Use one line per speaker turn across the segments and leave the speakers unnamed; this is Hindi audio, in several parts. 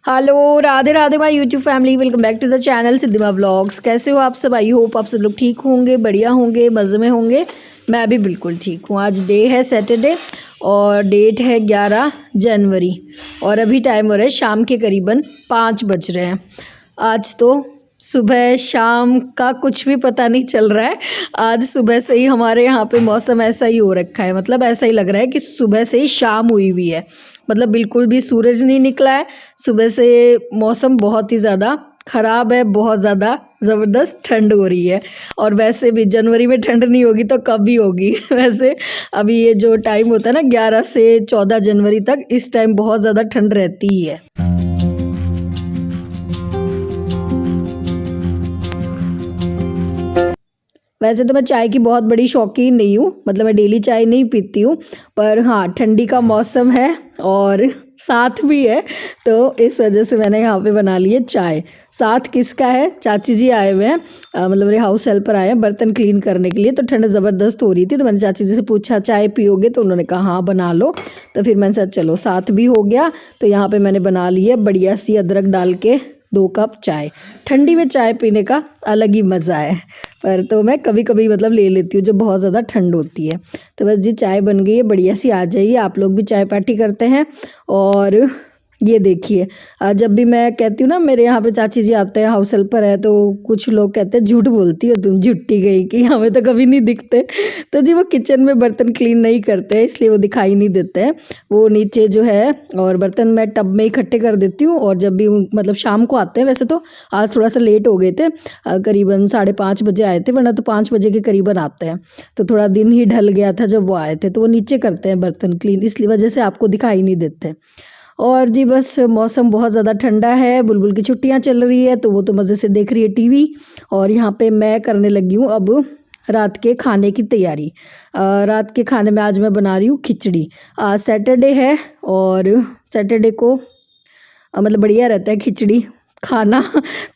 Hello Radhe Radhe my YouTube family, welcome back to the channel Siddhima vlogs. कैसे हो आप सब? आई होप आप सब लोग ठीक होंगे, बढ़िया होंगे, मज़े में होंगे। मैं भी बिल्कुल ठीक हूँ। आज डे है सैटरडे और डेट है 11 जनवरी और अभी टाइम हो रहा है शाम के करीबन 5 बज रहे हैं। आज तो सुबह शाम का कुछ भी पता नहीं चल रहा है। आज सुबह से ही हमारे यहाँ पे मौसम ऐसा ही हो रखा है, मतलब ऐसा ही लग रहा है कि सुबह से ही शाम हुई हुई है। मतलब बिल्कुल भी सूरज नहीं निकला है। सुबह से मौसम बहुत ही ज़्यादा ख़राब है, बहुत ज़्यादा ज़बरदस्त ठंड हो रही है। और वैसे भी जनवरी में ठंड नहीं होगी तो कब भी होगी। वैसे अभी ये जो टाइम होता है ना 11 से 14 जनवरी तक, इस टाइम बहुत ज़्यादा ठंड रहती ही है। वैसे तो मैं चाय की बहुत बड़ी शौकीन नहीं हूँ, मतलब मैं डेली चाय नहीं पीती हूँ, पर हाँ ठंडी का मौसम है और साथ भी है तो इस वजह से मैंने यहाँ पे बना ली है चाय। साथ किसका है? चाची जी आए हुए हैं, मतलब मेरे हाउस हेल्पर आए हैं बर्तन क्लीन करने के लिए। तो ठंड ज़बरदस्त हो रही थी तो मैंने चाची जी से पूछा चाय पियोगे, तो उन्होंने कहा हाँ बना लो। तो फिर मैंने सोचा चलो साथ भी हो गया। तो यहाँ पर मैंने बना ली है बढ़िया सी अदरक डाल के 2 कप चाय। ठंडी में चाय पीने का अलग ही मज़ा है, पर तो मैं कभी कभी मतलब ले लेती हूँ जब बहुत ज़्यादा ठंड होती है। तो बस जी चाय बन गई है, बढ़िया सी आ जाइए। आप लोग भी चाय पार्टी करते हैं। और ये देखिए जब भी मैं कहती हूँ ना मेरे यहाँ पे चाची जी आते हैं, हाउस हेल्पर है, तो कुछ लोग कहते हैं झूठ बोलती हो तुम, झुट्टी गई कि हमें तो कभी नहीं दिखते। तो जी वो किचन में बर्तन क्लीन नहीं करते इसलिए वो दिखाई नहीं देते हैं। वो नीचे जो है और बर्तन मैं टब में इकट्ठे कर देती हूँ। और जब भी मतलब शाम को आते हैं, वैसे तो आज थोड़ा सा लेट हो गए थे, करीबन 5:30 बजे आए थे, वरना तो 5 बजे के करीबन आते हैं। तो थोड़ा दिन ही ढल गया था जब वो आए थे, तो वो नीचे करते हैं बर्तन क्लीन, इसलिए वजह से आपको दिखाई नहीं देते। और जी बस मौसम बहुत ज़्यादा ठंडा है, बुलबुल की छुट्टियां चल रही है तो वो तो मज़े से देख रही है टीवी। और यहाँ पे मैं करने लगी हूँ अब रात के खाने की तैयारी। रात के खाने में आज मैं बना रही हूँ खिचड़ी। आज सैटरडे है और सैटरडे को मतलब बढ़िया रहता है खिचड़ी खाना।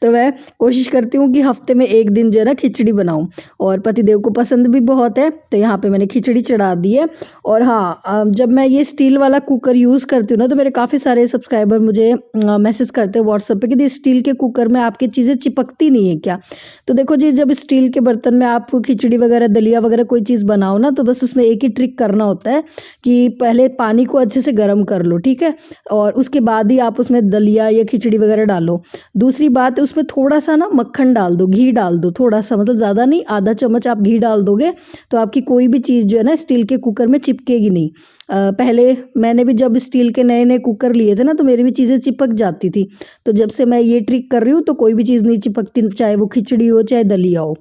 तो मैं कोशिश करती हूँ कि हफ्ते में एक दिन जो है ना खिचड़ी बनाऊँ, और पतिदेव को पसंद भी बहुत है तो यहाँ पे मैंने खिचड़ी चढ़ा दी है। और हाँ जब मैं ये स्टील वाला कुकर यूज़ करती हूँ ना, तो मेरे काफ़ी सारे सब्सक्राइबर मुझे मैसेज करते हैं व्हाट्सएप पे कि स्टील के कुकर में आपकी चीज़ें चिपकती नहीं है क्या? तो देखो जी, जब स्टील के बर्तन में आप खिचड़ी वगैरह दलिया वगैरह कोई चीज़ बनाओ ना, तो बस उसमें एक ही ट्रिक करना होता है कि पहले पानी को अच्छे से गर्म कर लो, ठीक है, और उसके बाद ही आप उसमें दलिया या खिचड़ी वगैरह डालो। दूसरी बात है उसमें थोड़ा सा ना मक्खन डाल दो, घी डाल दो थोड़ा सा, मतलब ज़्यादा नहीं, आधा चम्मच आप घी डाल दोगे तो आपकी कोई भी चीज़ जो है ना स्टील के कुकर में चिपकेगी नहीं। पहले मैंने भी जब स्टील के नए नए कुकर लिए थे ना, तो मेरी भी चीज़ें चिपक जाती थी। तो जब से मैं ये ट्रिक कर रही हूँ तो कोई भी चीज़ नहीं चिपकती, चाहे वो खिचड़ी हो चाहे दलिया हो।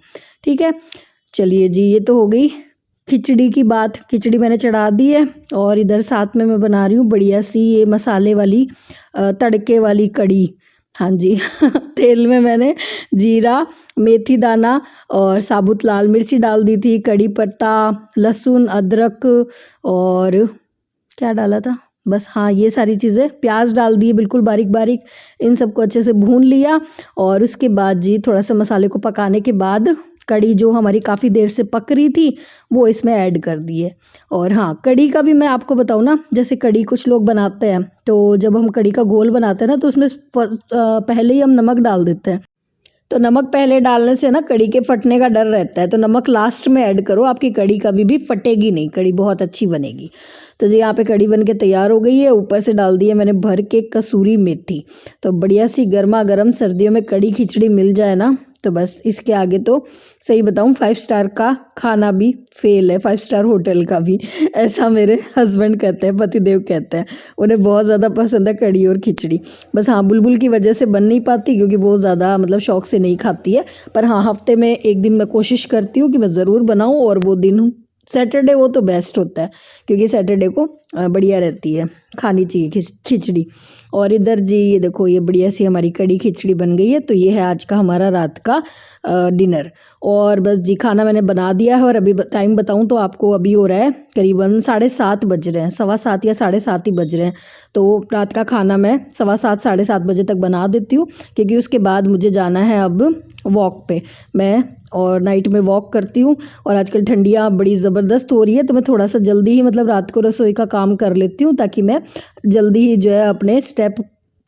ठीक है, चलिए जी, ये तो हो गई खिचड़ी की बात। खिचड़ी मैंने चढ़ा दी है और इधर साथ में मैं बना रही हूँ बढ़िया सी ये मसाले वाली तड़के वाली कड़ी। हाँ जी। तेल में मैंने जीरा, मेथी दाना और साबुत लाल मिर्ची डाल दी थी, कड़ी पत्ता, लहसुन, अदरक और क्या डाला था, बस हाँ ये सारी चीज़ें, प्याज डाल दिए बिल्कुल बारीक बारीक। इन सबको अच्छे से भून लिया और उसके बाद जी थोड़ा सा मसाले को पकाने के बाद कड़ी जो हमारी काफ़ी देर से पक रही थी वो इसमें ऐड कर दी है। और हाँ कड़ी का भी मैं आपको बताऊँ ना, जैसे कड़ी कुछ लोग बनाते हैं तो जब हम कड़ी का घोल बनाते हैं ना, तो उसमें पहले ही हम नमक डाल देते हैं। तो नमक पहले डालने से ना कड़ी के फटने का डर रहता है, तो नमक लास्ट में ऐड करो, आपकी कड़ी कभी भी फटेगी नहीं, कड़ी बहुत अच्छी बनेगी। तो जी यहाँ पे कड़ी बन के तैयार हो गई है। ऊपर से डाल दी है मैंने भर के कसूरी मेथी। तो बढ़िया सी गर्मा गर्म सर्दियों में कड़ी खिचड़ी मिल जाए ना, तो बस इसके आगे तो सही बताऊँ 5 स्टार का खाना भी फेल है, 5 स्टार होटल का भी। ऐसा मेरे हस्बैंड कहते हैं, पतिदेव कहते हैं, उन्हें बहुत ज़्यादा पसंद है कड़ी और खिचड़ी। बस हाँ बुलबुल की वजह से बन नहीं पाती क्योंकि वो ज़्यादा मतलब शौक से नहीं खाती है। पर हाँ हफ्ते में एक दिन मैं कोशिश करती हूँ कि मैं ज़रूर बनाऊँ, और वो दिन सैटरडे वो तो बेस्ट होता है क्योंकि सैटरडे को बढ़िया रहती है, खानी चाहिए खिचड़ी। और इधर जी ये देखो ये बढ़िया सी हमारी कड़ी खिचड़ी बन गई है। तो ये है आज का हमारा रात का डिनर। और बस जी खाना मैंने बना दिया है। और अभी टाइम बताऊं तो आपको अभी हो रहा है करीबन 7:30 बज रहे हैं, 7:15 या 7:30 ही बज रहे हैं। तो रात का खाना मैं 7:15 7:30 बजे तक बना देती हूँ क्योंकि उसके बाद मुझे जाना है अब वॉक पे। मैं और नाइट में वॉक करती हूँ और आजकल ठंडियाँ बड़ी ज़बरदस्त हो रही है, तो मैं थोड़ा सा जल्दी ही मतलब रात को रसोई का काम कर लेती हूँ ताकि मैं जल्दी ही जो है अपने स्टेप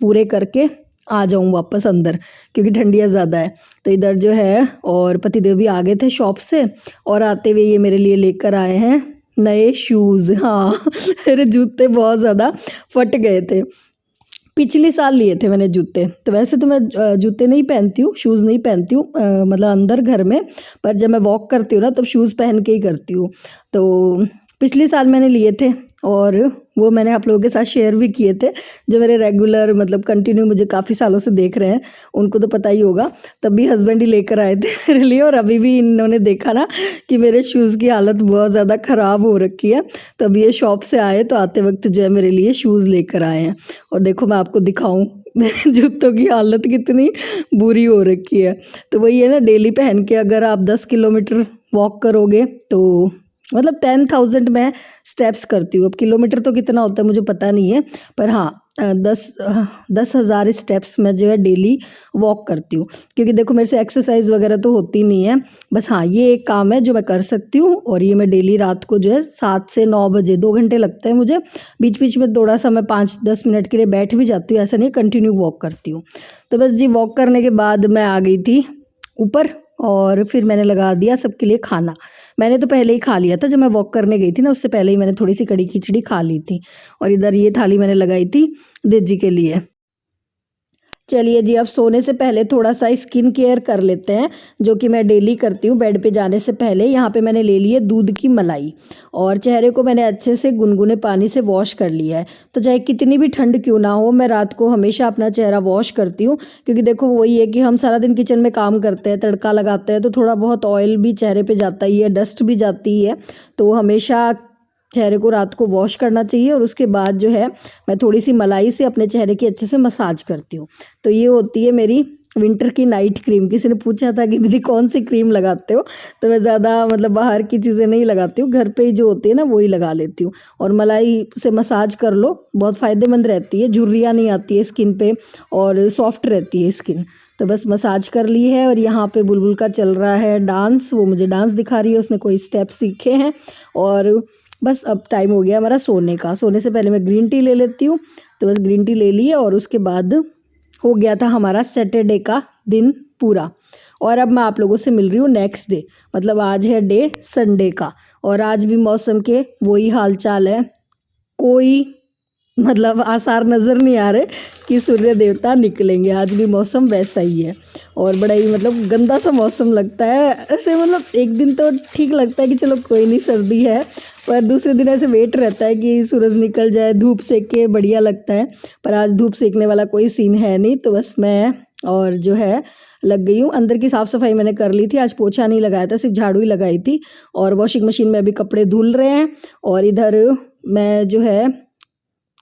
पूरे करके आ जाऊँ वापस अंदर, क्योंकि ठंडियाँ ज़्यादा है। तो इधर जो है, और पतिदेव भी आ गए थे शॉप से, और आते हुए ये मेरे लिए लेकर आए हैं नए शूज़। हाँ मेरे जूते बहुत ज़्यादा फट गए थे, पिछले साल लिए थे मैंने जूते। तो वैसे तो मैं जूते नहीं पहनती हूँ, शूज़ नहीं पहनती हूँ, मतलब अंदर घर में, पर जब मैं वॉक करती हूँ ना तब शूज़ पहन के ही करती हूँ। तो पिछले साल मैंने लिए थे, और वो मैंने आप लोगों के साथ शेयर भी किए थे। जो मेरे रेगुलर मतलब कंटिन्यू मुझे काफ़ी सालों से देख रहे हैं उनको तो पता ही होगा। तब भी हस्बैंड ही लेकर आए थे मेरे लिए, और अभी भी इन्होंने देखा ना कि मेरे शूज़ की हालत बहुत ज़्यादा ख़राब हो रखी है, तो अभी ये शॉप से आए तो आते वक्त जो है मेरे लिए शूज़ लेकर आए हैं। और देखो मैं आपको दिखाऊं मेरे जूतों की हालत कितनी बुरी हो रखी है। तो वही है ना, डेली पहन के अगर आप 10 किलोमीटर वॉक करोगे तो मतलब 10,000 मैं स्टेप्स करती हूँ। अब किलोमीटर तो कितना होता है मुझे पता नहीं है, पर हाँ 10,000 स्टेप्स मैं जो है डेली वॉक करती हूँ। क्योंकि देखो मेरे से एक्सरसाइज वगैरह तो होती नहीं है, बस हाँ ये एक काम है जो मैं कर सकती हूँ। और ये मैं डेली रात को जो है 7 से 9 बजे 2 घंटे लगते हैं मुझे, बीच बीच में थोड़ा सा मैं 5-10 मिनट के लिए बैठ भी जाती हूँ, ऐसा नहीं कंटिन्यू वॉक करती हूँ। तो बस जी वॉक करने के बाद मैं आ गई थी ऊपर, और फिर मैंने लगा दिया सबके लिए खाना। मैंने तो पहले ही खा लिया था, जब मैं वॉक करने गई थी ना उससे पहले ही मैंने थोड़ी सी कड़ी खिचड़ी खा ली थी। और इधर ये थाली मैंने लगाई थी देजी के लिए। चलिए जी, अब सोने से पहले थोड़ा सा स्किन केयर कर लेते हैं, जो कि मैं डेली करती हूँ बेड पे जाने से पहले। यहाँ पे मैंने ले ली है दूध की मलाई, और चेहरे को मैंने अच्छे से गुनगुने पानी से वॉश कर लिया है। तो चाहे कितनी भी ठंड क्यों ना हो, मैं रात को हमेशा अपना चेहरा वॉश करती हूँ। क्योंकि देखो वही है कि हम सारा दिन किचन में काम करते हैं, तड़का लगाते हैं, तो थोड़ा बहुत ऑयल भी चेहरे पर जाता ही है, डस्ट भी जाती है। तो हमेशा चेहरे को रात को वॉश करना चाहिए, और उसके बाद जो है मैं थोड़ी सी मलाई से अपने चेहरे की अच्छे से मसाज करती हूँ। तो ये होती है मेरी विंटर की नाइट क्रीम। किसी ने पूछा था कि दीदी कौन सी क्रीम लगाते हो, तो मैं ज़्यादा मतलब बाहर की चीज़ें नहीं लगाती हूँ, घर पे ही जो होती है ना वही लगा लेती हूँ। और मलाई से मसाज कर लो, बहुत फ़ायदेमंद रहती है, झुर्रियाँ नहीं आती है स्किन पे, और सॉफ्ट रहती है स्किन। तो बस मसाज कर ली है, और यहाँ पे बुलबुल का चल रहा है डांस, वो मुझे डांस दिखा रही है, उसने कोई स्टेप सीखे हैं। और बस अब टाइम हो गया हमारा सोने का। सोने से पहले मैं ग्रीन टी ले लेती हूँ। तो बस ग्रीन टी ले ली है, और उसके बाद हो गया था हमारा सैटरडे का दिन पूरा। और अब मैं आप लोगों से मिल रही हूँ नेक्स्ट डे, मतलब आज है डे संडे का। और आज भी मौसम के वही हाल चाल है, कोई मतलब आसार नज़र नहीं आ रहे कि सूर्य देवता निकलेंगे। आज भी मौसम वैसा ही है, और बड़ा ही मतलब गंदा सा मौसम लगता है ऐसे। मतलब एक दिन तो ठीक लगता है कि चलो कोई नहीं सर्दी है, पर दूसरे दिन ऐसे वेट रहता है कि सूरज निकल जाए, धूप सेक के बढ़िया लगता है। पर आज धूप सेकने वाला कोई सीन है नहीं। तो बस मैं और जो है लग गई हूँ। अंदर की साफ़ सफाई मैंने कर ली थी, आज पोछा नहीं लगाया था, सिर्फ झाड़ू ही लगाई थी। और वॉशिंग मशीन में अभी कपड़े धुल रहे हैं। और इधर मैं जो है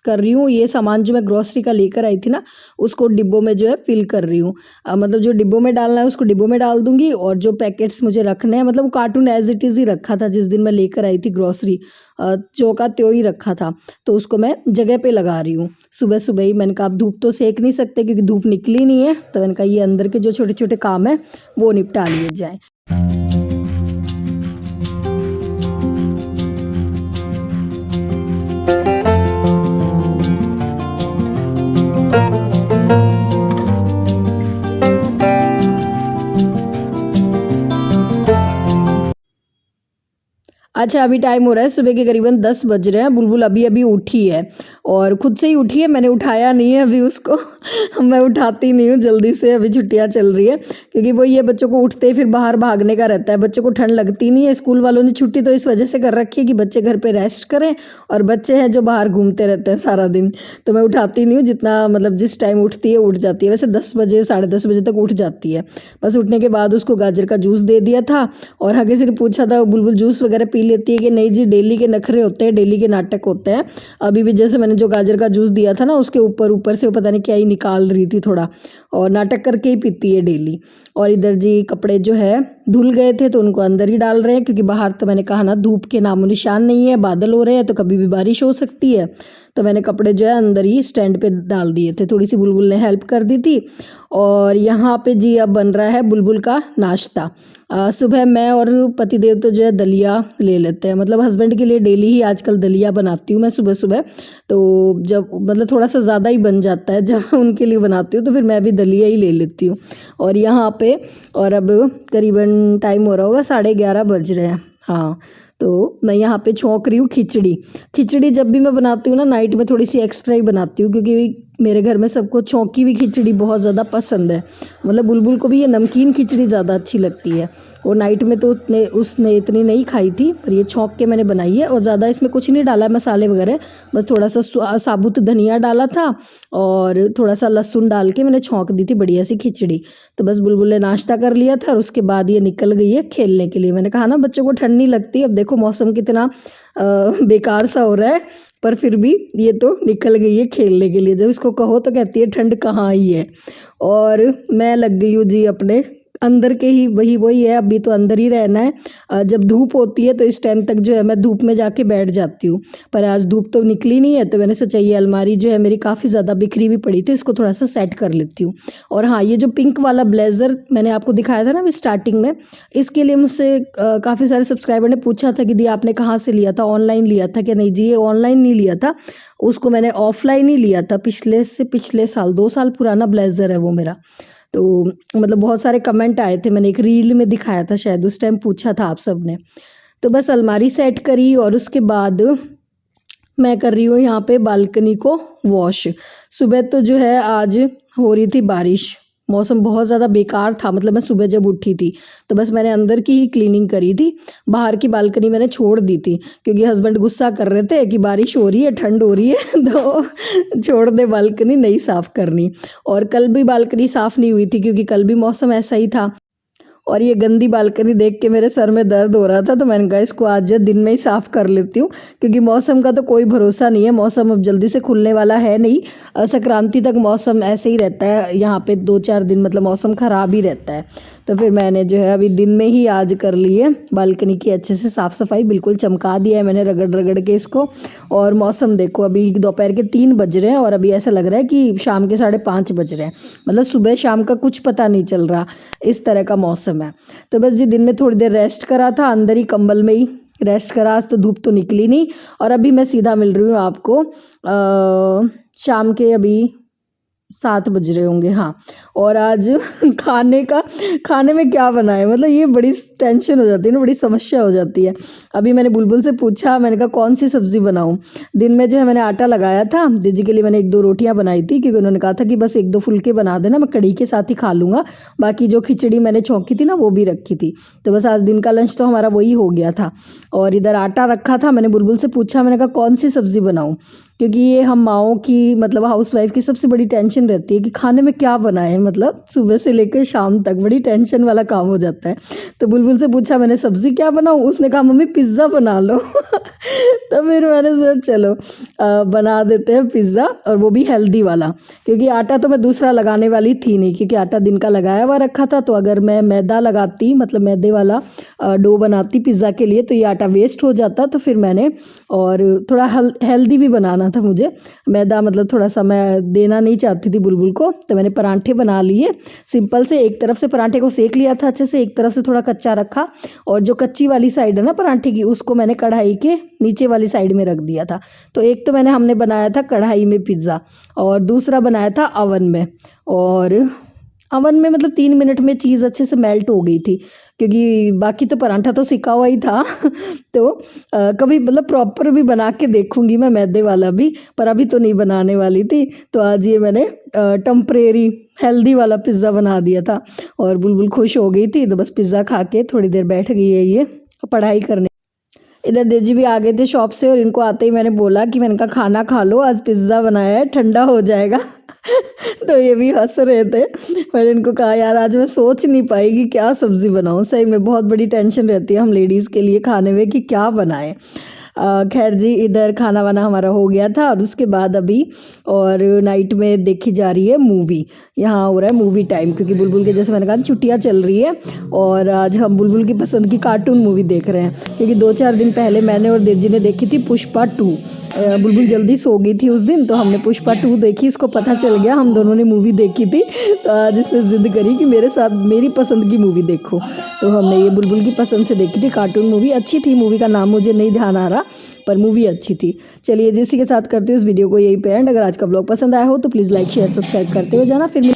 कर रही हूँ, ये सामान जो मैं ग्रॉसरी का लेकर आई थी ना उसको डिब्बों में जो है फिल कर रही हूँ। मतलब जो डिब्बों में डालना है उसको डिब्बों में डाल दूंगी, और जो पैकेट्स मुझे रखने हैं, मतलब वो कार्टून एज इट इज़ ही रखा था जिस दिन मैं लेकर आई थी ग्रॉसरी, जो का त्यों ही रखा था। तो उसको मैं जगह पे लगा रही हूँ सुबह सुबह ही। मैंने कहा आप धूप तो सेक नहीं सकते क्योंकि धूप निकली नहीं है, तो मैंने कहा ये अंदर के जो छोटे छोटे काम है वो निपटा लिए जाए। अच्छा, अभी टाइम हो रहा है सुबह के करीबन 10 बज रहे हैं। बुलबुल अभी अभी उठी है, और खुद से ही उठी है, मैंने उठाया नहीं है अभी उसको मैं उठाती नहीं हूँ जल्दी से, अभी छुट्टियाँ चल रही है। क्योंकि वो ये बच्चों को उठते ही फिर बाहर भागने का रहता है, बच्चों को ठंड लगती नहीं है। स्कूल वालों ने छुट्टी तो इस वजह से कर रखी है कि बच्चे घर पे रेस्ट करें, और बच्चे हैं जो बाहर घूमते रहते हैं सारा दिन। तो मैं उठाती नहीं हूँ, जितना मतलब जिस टाइम उठती है उठ जाती है। वैसे 10 बजे 10:30 बजे तक उठ जाती है। बस उठने के बाद उसको गाजर का जूस दे दिया था, और आगे से पूछा था बुलबुल जूस वगैरह पी लेती है कि नहीं जी, डेली के नखरे होते हैं, डेली के नाटक होते हैं। अभी भी जैसे मैंने जो गाजर का जूस दिया था ना उसके ऊपर ऊपर से वो पता नहीं क्या ही निकाल रही थी थोड़ा, और नाटक करके ही पीती है डेली। और इधर जी कपड़े जो है धुल गए थे तो उनको अंदर ही डाल रहे हैं, क्योंकि बाहर तो मैंने कहा ना धूप के नामो निशान नहीं है, बादल हो रहे हैं तो कभी भी बारिश हो सकती है। तो मैंने कपड़े जो है अंदर ही स्टैंड पे डाल दिए थे, थोड़ी सी बुलबुल ने हेल्प कर दी थी। और यहाँ पे जी अब बन रहा है बुलबुल का नाश्ता। सुबह मैं और पतिदेव तो जो है दलिया ले लेते हैं, मतलब हस्बैंड के लिए डेली ही आजकल दलिया बनाती हूँ मैं सुबह सुबह। तो जब मतलब थोड़ा सा ज़्यादा ही बन जाता है जब उनके लिए बनाती हूँ, तो फिर मैं भी दलिया ही ले लेती हूँ। और यहाँ पे और अब करीबन टाइम हो रहा होगा 11:30 बज रहे हैं। हाँ, तो मैं यहाँ पे छौंक रही हूँ खिचड़ी। खिचड़ी जब भी मैं बनाती हूँ ना नाइट में थोड़ी सी एक्स्ट्रा ही बनाती हूँ, क्योंकि मेरे घर में सबको छौंकी हुई खिचड़ी बहुत ज़्यादा पसंद है। मतलब बुलबुल को भी ये नमकीन खिचड़ी ज़्यादा अच्छी लगती है। और नाइट में तो उसने इतनी नहीं खाई थी, पर ये छौंक के मैंने बनाई है। और ज़्यादा इसमें कुछ नहीं डाला मसाले वगैरह, बस थोड़ा सा साबुत धनिया डाला था और थोड़ा सा लहसुन डाल के मैंने छौंक दी थी बढ़िया सी खिचड़ी। तो बस बुलबुल ने नाश्ता कर लिया था और उसके बाद ये निकल गई है खेलने के लिए। मैंने कहा ना बच्चों को ठंड नहीं लगती। अब देखो मौसम कितना बेकार सा हो रहा है, पर फिर भी ये तो निकल गई है खेलने के लिए। जब इसको कहो तो कहती है ठंड कहाँ आई है। और मैं लग गई हूँ जी अपने अंदर के ही वही है, अभी तो अंदर ही रहना है। जब धूप होती है तो इस टाइम तक जो है मैं धूप में जाके बैठ जाती हूँ, पर आज धूप तो निकली नहीं है। तो मैंने सोचा ये अलमारी जो है मेरी काफ़ी ज़्यादा बिखरी हुई पड़ी थी, इसको थोड़ा सा सेट कर लेती हूँ। और हाँ, ये जो पिंक वाला ब्लेज़र मैंने आपको दिखाया था ना अभी स्टार्टिंग में, इसके लिए मुझसे काफ़ी सारे सब्सक्राइबर ने पूछा था कि दी आपने कहाँ से लिया था, ऑनलाइन लिया था क्या? नहीं जी, ये ऑनलाइन नहीं लिया था, उसको मैंने ऑफलाइन ही लिया था। पिछले साल 2 साल पुराना ब्लेज़र है वो मेरा। तो मतलब बहुत सारे कमेंट आए थे, मैंने एक रील में दिखाया था शायद, उस टाइम पूछा था आप सब ने। तो बस अलमारी सेट करी और उसके बाद मैं कर रही हूँ यहाँ पे बालकनी को वॉश। सुबह तो जो है आज हो रही थी बारिश, मौसम बहुत ज़्यादा बेकार था। मतलब मैं सुबह जब उठी थी तो बस मैंने अंदर की ही क्लीनिंग करी थी, बाहर की बालकनी मैंने छोड़ दी थी, क्योंकि हस्बैंड गुस्सा कर रहे थे कि बारिश हो रही है, ठंड हो रही है तो छोड़ दे, बालकनी नहीं साफ़ करनी। और कल भी बालकनी साफ़ नहीं हुई थी, क्योंकि कल भी मौसम ऐसा ही था। और ये गंदी बालकनी देख के मेरे सर में दर्द हो रहा था, तो मैंने कहा इसको आज दिन में ही साफ़ कर लेती हूँ, क्योंकि मौसम का तो कोई भरोसा नहीं है। मौसम अब जल्दी से खुलने वाला है नहीं, संक्रांति तक मौसम ऐसे ही रहता है यहाँ पे, 2-4 दिन मतलब मौसम ख़राब ही रहता है। तो फिर मैंने जो है अभी दिन में ही आज कर ली है बालकनी की अच्छे से साफ़ सफाई, बिल्कुल चमका दिया है मैंने रगड़ रगड़ के इसको। और मौसम देखो, अभी दोपहर के 3 बज रहे हैं और अभी ऐसा लग रहा है कि शाम के 5:30 बज रहे हैं। मतलब सुबह शाम का कुछ पता नहीं चल रहा, इस तरह का मौसम है। तो बस जी दिन में थोड़ी देर रेस्ट करा था, अंदर ही कंबल में ही रेस्ट करा। आज तो धूप तो निकली नहीं। और अभी मैं सीधा मिल रही हूँ आपको शाम के अभी 7 बज रहे होंगे। हाँ, और आज खाने में क्या बनाए, मतलब ये बड़ी टेंशन हो जाती है ना, बड़ी समस्या हो जाती है। अभी मैंने बुलबुल से पूछा, मैंने कहा कौन सी सब्ज़ी बनाऊं। दिन में जो है मैंने आटा लगाया था, दीदी के लिए मैंने 1-2 रोटियां बनाई थी, क्योंकि उन्होंने कहा था कि बस 1-2 फुलके बना देना, मैं कढ़ी के साथ ही खा लूँगा। बाकी जो खिचड़ी मैंने छौंकी थी ना वो भी रखी थी। तो बस आज दिन का लंच तो हमारा वही हो गया था। और इधर आटा रखा था, मैंने बुलबुल से पूछा, मैंने कहा कौन सी सब्ज़ी बनाऊँ, क्योंकि ये हम माओं की मतलब हाउसवाइफ की सबसे बड़ी टेंशन रहती है कि खाने में क्या बनाएं। मतलब सुबह से लेकर शाम तक बड़ी टेंशन वाला काम हो जाता है। तो बुलबुल से पूछा मैंने सब्ज़ी क्या बनाऊं, उसने कहा मम्मी पिज़्ज़ा बना लो तो फिर मैंने सोचा चलो बना देते हैं पिज़्ज़ा, और वो भी हेल्दी वाला, क्योंकि आटा तो मैं दूसरा लगाने वाली थी नहीं, क्योंकि आटा दिन का लगाया हुआ रखा था। तो अगर मैं मैदा लगाती, मतलब मैदे वाला डो बनाती पिज़्ज़ा के लिए, तो ये आटा वेस्ट हो जाता। तो फिर मैंने, और थोड़ा हेल्दी भी बनाना था मुझे, मैदा मतलब थोड़ा सा मैं देना नहीं चाहती थी बुलबुल को, तो मैंने परांठे बना लिए सिंपल से। एक तरफ से परांठे को सेक लिया था अच्छे से, एक तरफ से थोड़ा कच्चा रखा, और जो कच्ची वाली साइड है ना परांठे की, उसको मैंने कढ़ाई के नीचे वाली साइड में रख दिया था। तो एक तो हमने बनाया था कढ़ाई में पिज़्ज़ा, और दूसरा बनाया था अवन में। और अवन में मतलब 3 मिनट में चीज़ अच्छे से मेल्ट हो गई थी, क्योंकि बाकी तो परांठा तो सिका हुआ ही था तो कभी मतलब प्रॉपर भी बना के देखूंगी मैं मैदे वाला भी, पर अभी तो नहीं बनाने वाली थी। तो आज ये मैंने टेम्परेरी हेल्दी वाला पिज़्ज़ा बना दिया था, और बुलबुल खुश हो गई थी। तो बस पिज़्ज़ा खा के थोड़ी देर बैठ गई है ये पढ़ाई करने। इधर देव जी भी आ गए थे शॉप से, और इनको आते ही मैंने बोला कि मैंने कहा खाना खा लो, आज पिज़्ज़ा बनाया है, ठंडा हो जाएगा तो ये भी हंस रहे थे। मैंने इनको कहा यार आज मैं सोच नहीं पाई कि क्या सब्ज़ी बनाऊँ, सही में बहुत बड़ी टेंशन रहती है हम लेडीज़ के लिए खाने में कि क्या बनाएं। खैर जी, इधर खाना वाना हमारा हो गया था और उसके बाद अभी और नाइट में देखी जा रही है मूवी। यहाँ हो रहा है मूवी टाइम, क्योंकि बुलबुल के जैसे मैंने कहा छुट्टियाँ चल रही है और आज हम बुलबुल की पसंद की कार्टून मूवी देख रहे हैं। क्योंकि 2-4 दिन पहले मैंने और देव जी ने देखी थी पुष्पा 2। बुलबुल जल्दी सो गई थी उस दिन, तो हमने पुष्पा 2 देखी। इसको पता चल गया हम दोनों ने मूवी देखी थी, तो आज इसने ज़िद करी कि मेरे साथ मेरी पसंद की मूवी देखो। तो हमने ये बुलबुल की पसंद से देखी थी कार्टून मूवी। अच्छी थी मूवी, का नाम मुझे नहीं ध्यान आ रहा, पर मूवी अच्छी थी। चलिए, जिसी के साथ करते हो इस वीडियो को यही पे एंड। अगर आज का ब्लॉग पसंद आया हो तो प्लीज़ लाइक शेयर सब्सक्राइब करते हुए जाना। फिर